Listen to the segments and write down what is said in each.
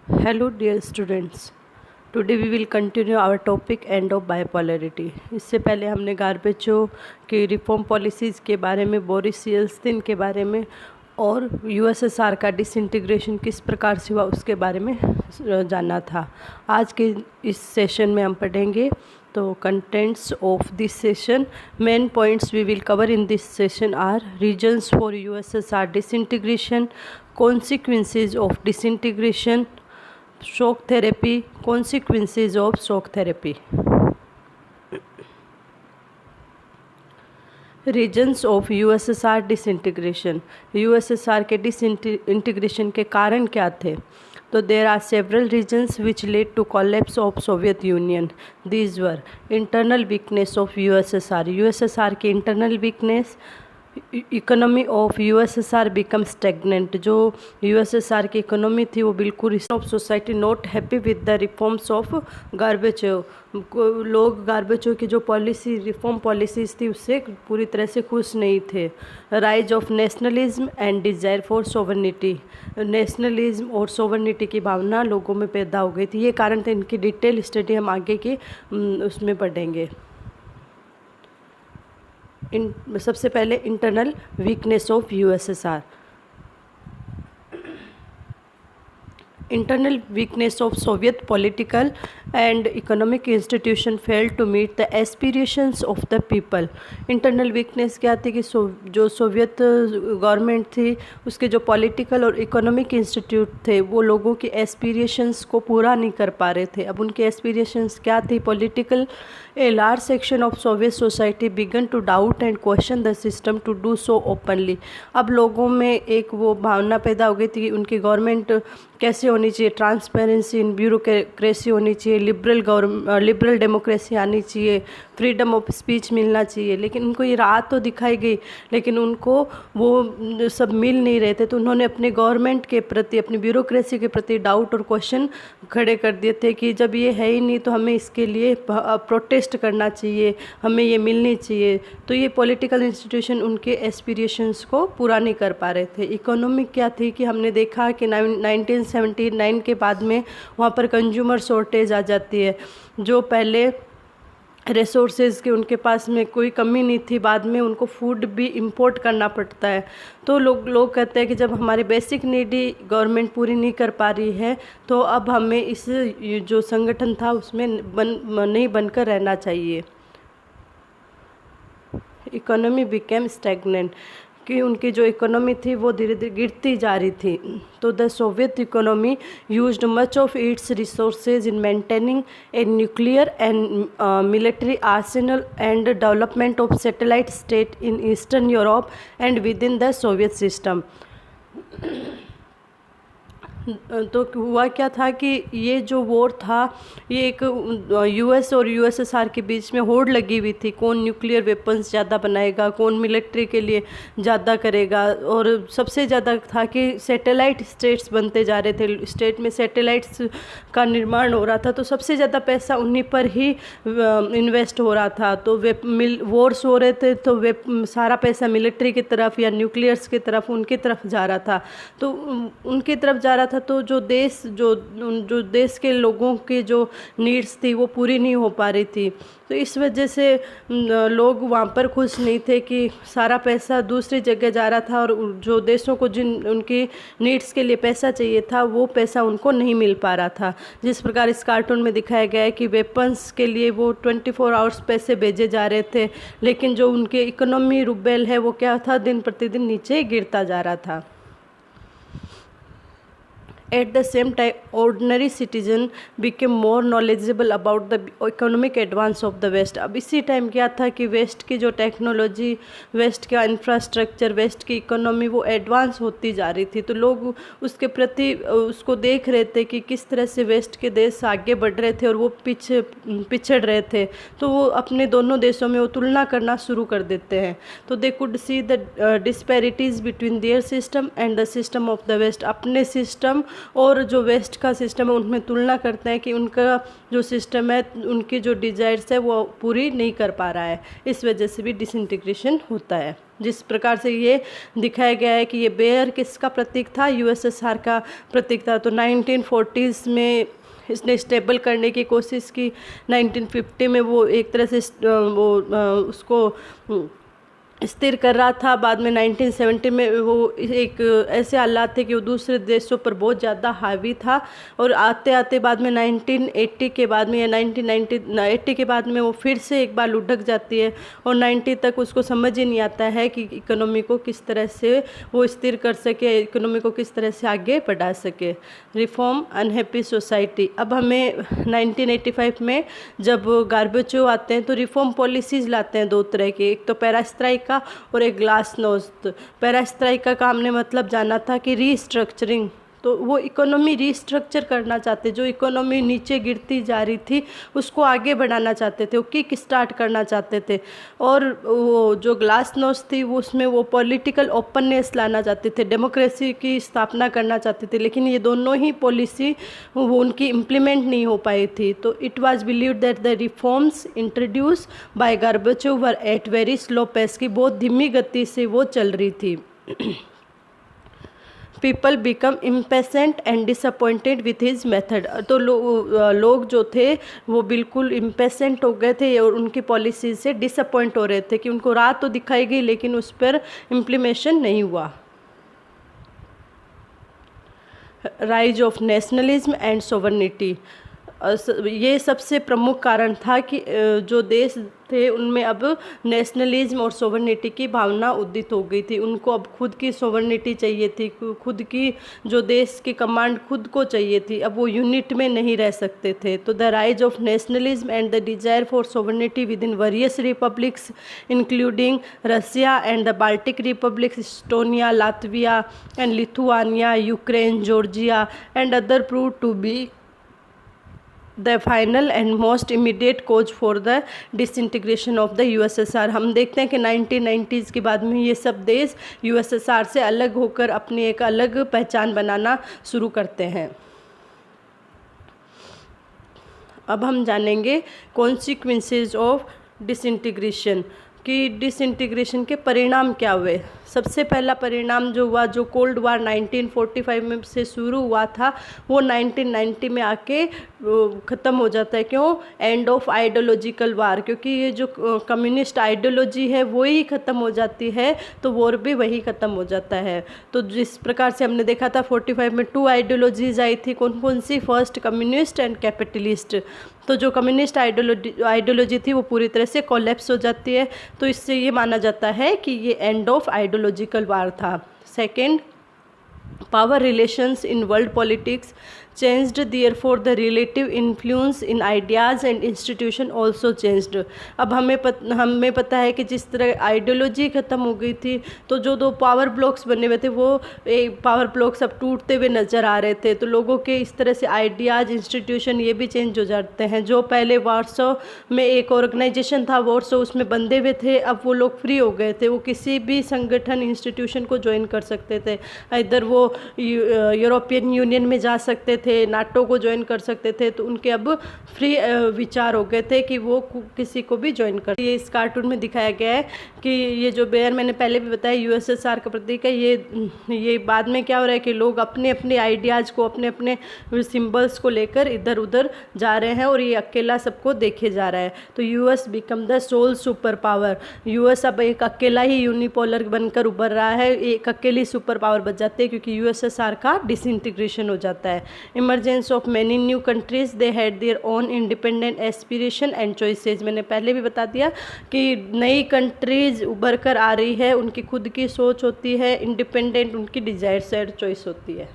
Hello dear students. Today we will continue our topic end of bipolarity. इससे पहले हमने गार्बेचो की रिफॉर्म पॉलिसीज़ के बारे में, बोरिस येल्त्सिन के बारे में और यूएसएसआर का डिसइंटीग्रेशन किस प्रकार से हुआ उसके बारे में जाना था। आज के इस सेशन में हम पढ़ेंगे तो contents of this session. Main points we will cover in this session are reasons for USSR disintegration, consequences of disintegration, shock therapy, consequences of shock therapy. Reasons of USSR disintegration. USSR के disintegration के कारण क्या थे? तो there are several reasons which led to collapse of Soviet Union. These were internal weakness of USSR. USSR की internal weakness, economy of USSR become stagnant. जो USSR की economy थी वो बिल्कुल of society not happy with the reforms of Gorbachev. लोग Gorbachev की जो policy, reform policies थी उससे पूरी तरह से खुश नहीं थे. Rise of nationalism and desire for sovereignty. Nationalism और सोवर्निटी की भावना लोगों में पैदा हो गई थी. ये कारण थे. इनकी डिटेल स्टडी हम आगे की उसमें पढ़ेंगे. सबसे पहले internal weakness of USSR. Internal weakness of Soviet political and economic institution failed to meet the aspirations of the people. Internal weakness क्या थी कि जो सोवियत गवर्नमेंट थी उसके जो पॉलिटिकल और इकोनॉमिक इंस्टीट्यूट थे वो लोगों के एस्पिरेशंस को पूरा नहीं कर पा रहे थे. अब उनके एस्पिरेशंस क्या थी? Political. A large section of Soviet society began to doubt and question the system to do so openly. अब लोगों में एक वो भावना पैदा हो गई थी कि उनकी गवर्नमेंट कैसे होनी चाहिए, ट्रांसपेरेंसी इन ब्यूरोक्रेसी होनी चाहिए, लिबरल डेमोक्रेसी आनी चाहिए, फ्रीडम ऑफ स्पीच मिलना चाहिए. लेकिन उनको ये राहत तो दिखाई गई लेकिन उनको वो सब मिल नहीं रहे थे. तो उन्होंने अपने गवर्नमेंट के प्रति, अपनी ब्यूरोक्रेसी के प्रति डाउट और क्वेश्चन खड़े कर दिए थे कि जब ये है ही नहीं तो हमें इसके लिए प्रोटेस्ट करना चाहिए, हमें ये मिलनी चाहिए. तो ये पॉलिटिकल इंस्टीट्यूशन उनके एस्पिरेशंस को पूरा नहीं कर पा रहे थे. इकोनॉमिक क्या थी कि हमने देखा कि 1979 के बाद में वहाँ पर कंज्यूमर शॉर्टेज आ जाती है. जो पहले रिसोर्सेज के उनके पास में कोई कमी नहीं थी, बाद में उनको फूड भी इंपोर्ट करना पड़ता है. तो लोग कहते हैं कि जब हमारी बेसिक नीड ही गवर्नमेंट पूरी नहीं कर पा रही है तो अब हमें इस जो संगठन था उसमें नहीं बनकर रहना चाहिए. इकोनॉमी बिकेम स्टैग्नेंट कि उनकी जो इकोनॉमी थी वो धीरे धीरे गिरती जा रही थी. तो the Soviet economy used much of its resources in maintaining a nuclear and military Arsenal and development of satellite state in eastern Europe and with in the Soviet system. तो हुआ क्या था कि ये जो वॉर था ये एक यूएस और यूएसएसआर के बीच में होड़ लगी हुई थी. कौन न्यूक्लियर वेपन्स ज़्यादा बनाएगा, कौन मिलिट्री के लिए ज़्यादा करेगा. और सबसे ज़्यादा था कि सैटेलाइट स्टेट्स बनते जा रहे थे. स्टेट में सैटेलाइट्स का निर्माण हो रहा था तो सबसे ज़्यादा पैसा उन्हीं पर ही इन्वेस्ट हो रहा था. तो वॉर्स हो रहे थे तो सारा पैसा मिलिट्री की तरफ या न्यूक्लियर्स की तरफ उनकी तरफ जा रहा था. तो उनकी तरफ जा रहा था तो जो देश के लोगों के जो नीड्स थी वो पूरी नहीं हो पा रही थी. तो इस वजह से लोग वहाँ पर खुश नहीं थे कि सारा पैसा दूसरी जगह जा रहा था और जो देशों को जिन उनकी नीड्स के लिए पैसा चाहिए था वो पैसा उनको नहीं मिल पा रहा था. जिस प्रकार इस कार्टून में दिखाया गया है कि वेपन्स के लिए वो 24 आवर्स पैसे भेजे जा रहे थे लेकिन जो उनके इकोनॉमी रूबेल है वो क्या था, दिन प्रतिदिन नीचे गिरता जा रहा था. At the same time, ordinary citizen became more knowledgeable about the economic advance of the West. अब इसी टाइम क्या था कि वेस्ट की जो टेक्नोलॉजी, वेस्ट का इंफ्रास्ट्रक्चर, वेस्ट की इकोनॉमी वो एडवांस होती जा रही थी. तो लोग उसके प्रति उसको देख रहे थे कि किस तरह से वेस्ट के देश आगे बढ़ रहे थे और वो पिछड़ रहे थे. तो वो अपने दोनों देशों में वो तुलना करना शुरू कर देते हैं. तो they could see the disparities between their system and the system of the West. अपने सिस्टम और जो वेस्ट का सिस्टम है उनमें तुलना करते हैं कि उनका जो सिस्टम है उनकी जो डिज़ायर्स है वो पूरी नहीं कर पा रहा है, इस वजह से भी डिसइंटीग्रेशन होता है। जिस प्रकार से ये दिखाया गया है कि ये बेयर किसका प्रतीक था, यूएसएसआर का प्रतीक था। तो 1940s में इसने स्टेबल करने की कोशिश की, 1950 में वो एक तरह से उसको स्थिर कर रहा था। बाद में 1970 में वो एक ऐसे हालात थे कि वो दूसरे देशों पर बहुत ज़्यादा हावी था, और आते आते बाद में 1980 के बाद में या 1980 के बाद में वो फिर से एक बार लुढ़क जाती है, और 90 तक उसको समझ ही नहीं आता है कि इकोनॉमी को किस तरह से वो स्थिर कर सके, इकोनॉमी को किस तरह से आगे बढ़ा सके। Reform unhappy society. अब हमें 1985 में जब गार्बेचोव आते हैं तो रिफॉर्म पॉलिसीज़ लाते हैं दो तरह की, एक तो पेरेस्ट्राइका और एक ग्लासनोस्ट। पेरेस्ट्राइका का हमने मतलब जाना था कि रीस्ट्रक्चरिंग, तो वो इकोनॉमी रीस्ट्रक्चर करना चाहते, जो इकोनॉमी नीचे गिरती जा रही थी उसको आगे बढ़ाना चाहते थे, वो किक स्टार्ट करना चाहते थे। और वो जो ग्लासनोस्ट थी वो उसमें वो पॉलिटिकल ओपननेस लाना चाहते थे, डेमोक्रेसी की स्थापना करना चाहते थे, लेकिन ये दोनों ही पॉलिसी वो उनकी इम्प्लीमेंट नहीं हो पाई थी। तो it was believed that the reforms introduce by Gorbachev were at very slow pace, की बहुत धीमी गति से वो चल रही थी। People become impatient and disappointed with his method. तो लोग जो थे वो बिल्कुल इम्पेशेंट हो गए थे और उनकी पॉलिसी से डिसअपॉइंट हो रहे थे कि उनको राह तो दिखाई गई लेकिन उस पर इम्प्लीमेशन नहीं हुआ। Rise of nationalism and sovereignty. ये सबसे प्रमुख कारण था कि जो देश थे उनमें अब नेशनलिज्म और सोवर्निटी की भावना उदित हो गई थी। उनको अब खुद की सोवर्निटी चाहिए थी, खुद की जो देश की कमांड खुद को चाहिए थी, अब वो यूनिट में नहीं रह सकते थे। तो the rise of nationalism and the desire for sovereignty within various republics including Russia and the Baltic republics, Estonia, Latvia and Lithuania, Ukraine, Georgia and other prove to be the final and most immediate cause for the disintegration of the USSR. हम देखते हैं कि 1990s के बाद में ये सब देश यूएसएसआर से अलग होकर अपनी एक अलग पहचान बनाना शुरू करते हैं। अब हम जानेंगे कॉन्सिक्वेंसेज ऑफ डिसइंटीग्रेशन, कि डिसइंटीग्रेशन के परिणाम क्या हुए। सबसे पहला परिणाम जो हुआ, जो कोल्ड वार 1945 में से शुरू हुआ था, वो 1990 में आके ख़त्म हो जाता है। क्यों? एंड ऑफ आइडियोलॉजिकल वार, क्योंकि ये जो कम्युनिस्ट आइडियोलॉजी है वो ही ख़त्म हो जाती है तो वॉर भी वही ख़त्म हो जाता है। तो जिस प्रकार से हमने देखा था 45 में 2 आइडियोलॉजीज आई थी, कौन कौन सी? First communist and capitalist. तो जो कम्युनिस्ट आइडियोलॉजी थी वो पूरी तरह से कोलैप्स हो जाती है, तो इससे ये माना जाता है कि ये एंड ऑफ आइडियोलॉजिकल वार था। Second, power relations in world politics changed, therefore the relative influence in ideas and institution also changed। अब हमें पता है कि जिस तरह आइडियोलॉजी ख़त्म हो गई थी तो जो 2 पावर ब्लॉक्स बने हुए थे वो पावर ब्लॉक्स अब टूटते हुए नज़र आ रहे थे। तो लोगों के इस तरह से आइडियाज़, इंस्टीट्यूशन ये भी चेंज हो जाते हैं। जो पहले वार्सो में एक ऑर्गेनाइजेशन था, वार्सो उसमें बंधे हुए थे, अब वो लोग फ्री हो गए थे, वो किसी भी संगठन, इंस्टीट्यूशन को ज्वाइन कर सकते थे। इधर वो यूरोपियन यूनियन में जा सकते थे, नाटो को ज्वाइन कर सकते थे, तो उनके अब फ्री विचार हो गए थे कि वो किसी को भी ज्वाइन कर। ये इस कार्टून में दिखाया गया है कि ये जो बेयर मैंने पहले भी बताया यूएसएसआर का प्रतीक है, ये बाद में क्या हो रहा है कि लोग अपने अपने आइडियाज़ को, अपने अपने सिंबल्स को लेकर इधर उधर जा रहे हैं और ये अकेला सबको देखे जा रहा है। तो US become the sole superpower. US अब एक अकेला ही यूनिपोलर बनकर उभर रहा है, एक अकेली सुपर पावर बच जाती है क्योंकि यूएसएसआर का डिसइंटीग्रेशन हो जाता है। Emergence of many new countries, they had their own independent aspiration and choices. मैंने पहले भी बता दिया कि नई कंट्रीज उभर कर आ रही है, उनकी खुद की सोच होती है, इंडिपेंडेंट उनकी डिजायर्स एंड चॉइस होती है।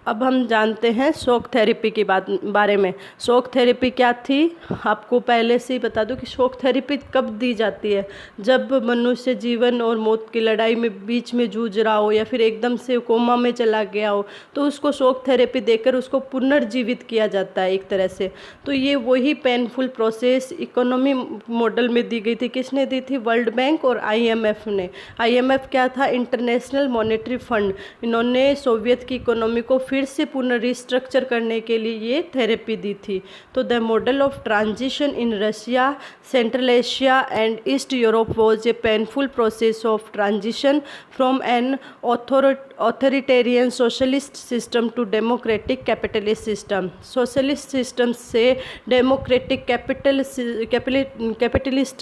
अब हम जानते हैं शॉक थेरेपी की बारे में। शॉक थेरेपी क्या थी, आपको पहले से ही बता दूं कि शॉक थेरेपी कब दी जाती है, जब मनुष्य जीवन और मौत की लड़ाई में बीच में जूझ रहा हो या फिर एकदम से कोमा में चला गया हो, तो उसको शॉक थेरेपी देकर उसको पुनर्जीवित किया जाता है एक तरह से। तो ये वही पेनफुल प्रोसेस इकोनॉमी मॉडल में दी गई थी। किसने दी थी? वर्ल्ड बैंक और आईएमएफ ने। आईएमएफ क्या था? International Monetary fund. इन्होंने सोवियत की इकोनॉमी को फिर से पुनः रिस्ट्रक्चर करने के लिए ये थेरेपी दी थी। तो the model of transition in Russia, Central Asia and East Europe was a painful process of transition from an authoritarian socialist system to democratic capitalist system. Socialist system से डेमोक्रेटिक कैपिटलिस्ट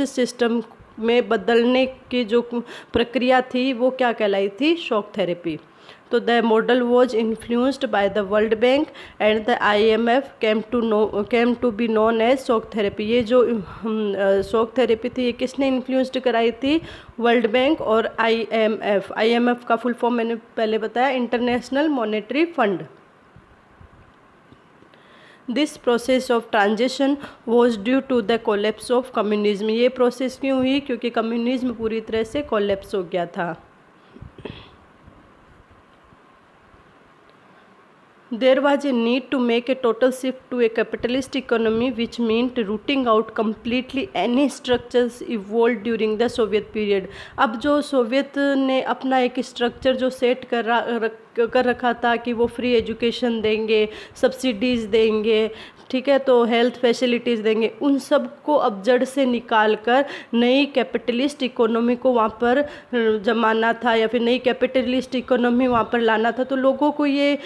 सिस्टम में बदलने की जो प्रक्रिया थी वो क्या कहलाई थी? Shock therapy. तो the model was influenced by the World Bank and the IMF came to be known as shock therapy. ये जो शॉक थेरेपी थी ये किसने इन्फ्लुएंस्ड कराई थी? वर्ल्ड बैंक और आईएमएफ। आईएमएफ का फुल फॉर्म मैंने पहले बताया, International Monetary Fund. This process of transition was due to the collapse of communism. ये प्रोसेस क्यों हुई? क्योंकि कम्युनिज्म पूरी तरह से कोलेप्स हो गया था। There was a need to make a total shift to a capitalist economy, which meant rooting out completely any structures evolved during the Soviet period. अब जो सोवियत ने अपना एक स्ट्रक्चर जो सेट कर रखा था कि वो फ्री एजुकेशन देंगे, सब्सिडीज़ देंगे, ठीक है, तो हेल्थ फैसिलिटीज़ देंगे, उन सब को अब जड़ से निकाल कर नई कैपिटलिस्ट इकोनॉमी को वहाँ पर जमाना था या फिर नई कैपिटलिस्ट इकोनॉमी वहाँ पर लाना था। तो लोगों को ये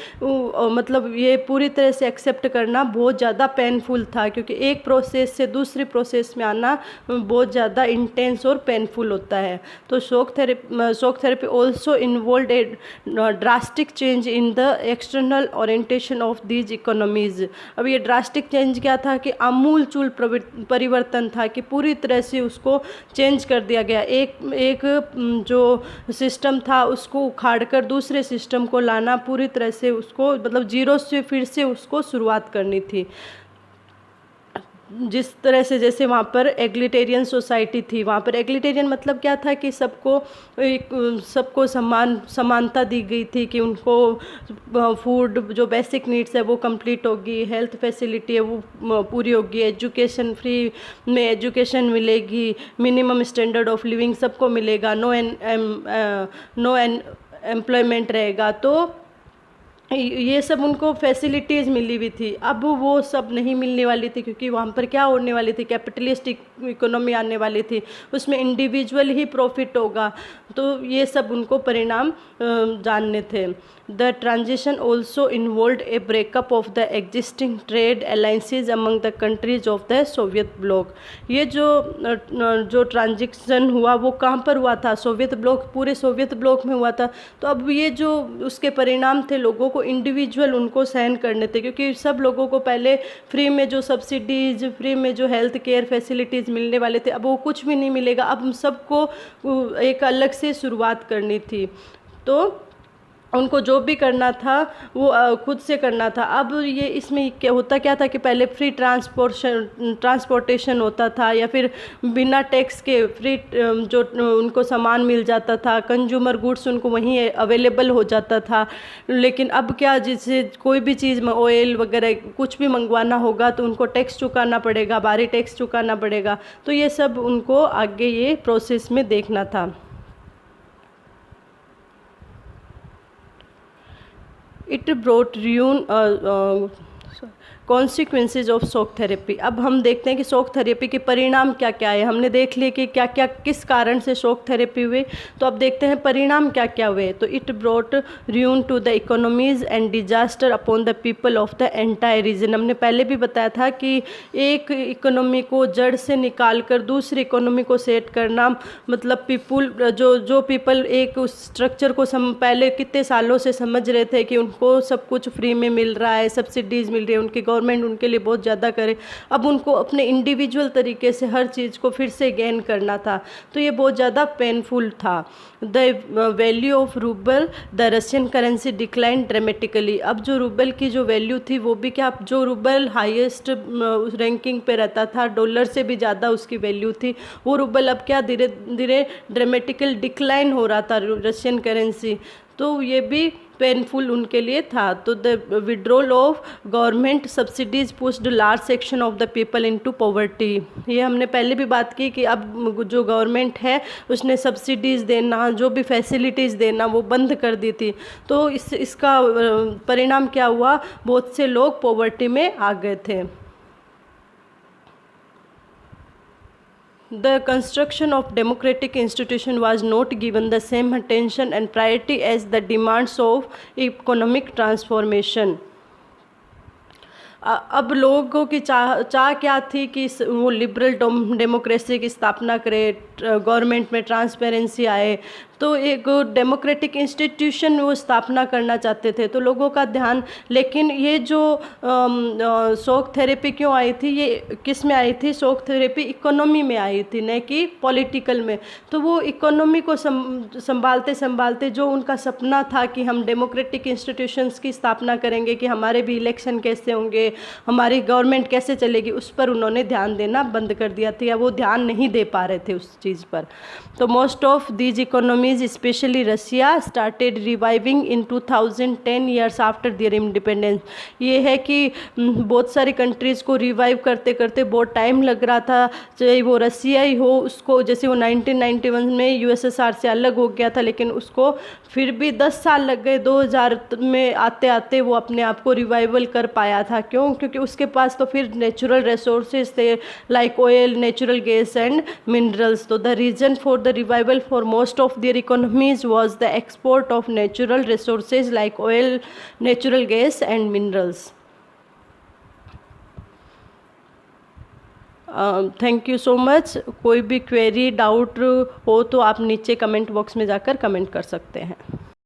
मतलब ये पूरी तरह से एक्सेप्ट करना बहुत ज़्यादा पेनफुल था, क्योंकि एक प्रोसेस से दूसरी प्रोसेस में आना बहुत ज़्यादा इंटेंस और पेनफुल होता है। तो shock therapy also involve A drastic change in the external orientation of these economies. अब ये ड्रास्टिक चेंज क्या था कि आमूलचूल परिवर्तन था कि पूरी तरह से उसको चेंज कर दिया गया। एक जो सिस्टम था उसको उखाड़ कर दूसरे सिस्टम को लाना, पूरी तरह से उसको मतलब जीरो से फिर से उसको शुरुआत करनी थी। जिस तरह से जैसे वहाँ पर एग्लिटेरियन सोसाइटी थी, वहाँ पर एग्लिटेरियन मतलब क्या था कि सबको समानता दी गई थी कि उनको फूड जो बेसिक नीड्स है वो कंप्लीट होगी, हेल्थ फैसिलिटी है वो पूरी होगी, एजुकेशन फ्री में एजुकेशन मिलेगी, मिनिमम स्टैंडर्ड ऑफ लिविंग सबको मिलेगा, नो एम्प्लॉयमेंट रहेगा। तो ये सब उनको फैसिलिटीज़ मिली हुई थी। अब वो सब नहीं मिलने वाली थी, क्योंकि वहाँ पर क्या होने वाली थी? कैपिटलिस्ट इकोनॉमी आने वाली थी, उसमें इंडिविजुअल ही प्रॉफिट होगा। तो ये सब उनको परिणाम जानने थे। The transition also involve A breakup of the existing trade alliances among the countries of the Soviet block. ये जो ट्रांजिशन हुआ वो कहाँ पर हुआ था? सोवियत ब्लॉक, पूरे सोवियत ब्लॉक में हुआ था। तो अब ये जो उसके परिणाम थे लोगों को इंडिविजुअल उनको सहन करने थे, क्योंकि सब लोगों को पहले फ्री में जो सब्सिडीज़, फ्री में जो हेल्थ केयर फैसिलिटीज़ मिलने वाले थे, अब वो कुछ भी नहीं मिलेगा। अब सबको एक अलग से शुरुआत करनी थी। तो उनको जो भी करना था वो खुद से करना था। अब ये इसमें क्या होता था कि पहले फ्री ट्रांसपोर्टेशन होता था या फिर बिना टैक्स के फ्री जो उनको सामान मिल जाता था, कंज्यूमर गुड्स उनको वहीं अवेलेबल हो जाता था। लेकिन अब क्या, जिससे कोई भी चीज़ में ऑयल वगैरह कुछ भी मंगवाना होगा तो उनको टैक्स चुकाना पड़ेगा, भारी टैक्स चुकाना पड़ेगा। तो ये सब उनको आगे ये प्रोसेस में देखना था। It brought ruin consequences of shock therapy. अब हम देखते हैं कि शॉक थेरेपी के परिणाम क्या क्या है। हमने देख लिया कि क्या क्या किस कारण से शॉक थेरेपी हुए, तो अब देखते हैं परिणाम क्या क्या हुए। तो it brought ruin to the economies and disaster upon the people of the entire region. हमने पहले भी बताया था कि एक इकोनॉमी को जड़ से निकाल कर दूसरी इकोनॉमी को सेट करना, मतलब जो पीपल एक उस स्ट्रक्चर को पहले कितने सालों से समझ रहे थे कि उनको सब कुछ फ्री में मिल रहा है, सब्सिडीज़ मिल मिल रही है, उनकी गवर्नमेंट उनके लिए बहुत ज़्यादा करे, अब उनको अपने इंडिविजुअल तरीके से हर चीज़ को फिर से गेन करना था, तो ये बहुत ज़्यादा पेनफुल था। The value of rouble, the Russian currency decline dramatically. अब जो रूबल की जो वैल्यू थी वो भी क्या, जो रूबल हाईएस्ट रैंकिंग पे रहता था, डॉलर से भी ज़्यादा उसकी वैल्यू थी, वो रूबल अब क्या धीरे धीरे ड्रामेटिकल डिक्लाइन हो रहा था रशियन करेंसी, तो ये भी पेनफुल उनके लिए था। तो the withdrawal of government subsidies pushed large section of the people into poverty. ये हमने पहले भी बात की कि अब जो गवर्नमेंट है उसने सब्सिडीज़ देना, जो भी फैसिलिटीज़ देना वो बंद कर दी थी, तो इसका परिणाम क्या हुआ, बहुत से लोग पॉवर्टी में आ गए थे। The construction of democratic institution was not given the same attention and priority as the demands of economic transformation. अब लोगों की चाह क्या थी कि वो लिबरल डेमोक्रेसी की स्थापना करे, गवर्नमेंट में ट्रांसपेरेंसी आए, तो एक डेमोक्रेटिक इंस्टीट्यूशन वो स्थापना करना चाहते थे, तो लोगों का ध्यान, लेकिन ये जो शॉक थेरेपी क्यों आई थी, ये किस में आई थी, शॉक थेरेपी इकोनॉमी में आई थी, न कि पॉलिटिकल में। तो वो इकोनॉमी को संभालते संभालते जो उनका सपना था कि हम डेमोक्रेटिक इंस्टीट्यूशंस की स्थापना करेंगे, कि हमारे भी इलेक्शन कैसे होंगे, हमारी गवर्नमेंट कैसे चलेगी, उस पर उन्होंने ध्यान देना बंद कर दिया था, या वो ध्यान नहीं दे पा रहे थे उस चीज़ पर। तो most of these economies specially Russia started reviving in 2010 years after their independence. ये है कि बहुत सारी कंट्रीज़ को रिवाइव करते करते बहुत टाइम लग रहा था, चाहे वो रसिया ही हो, उसको जैसे वो 1991 में यूएसएसआर से अलग हो गया था, लेकिन उसको फिर भी 10 साल लग गए, 2000 में आते आते वो अपने आप को रिवाइवल कर पाया था। क्यों? क्योंकि उसके पास तो फिर नेचुरल रिसोर्सेज थे, like oil, natural gas and minerals. तो the reason for the revival for most of their economies was the export of natural resources like oil, natural gas and minerals. Thank you so much. कोई भी query doubt हो तो आप नीचे comment box में जाकर comment कर सकते हैं।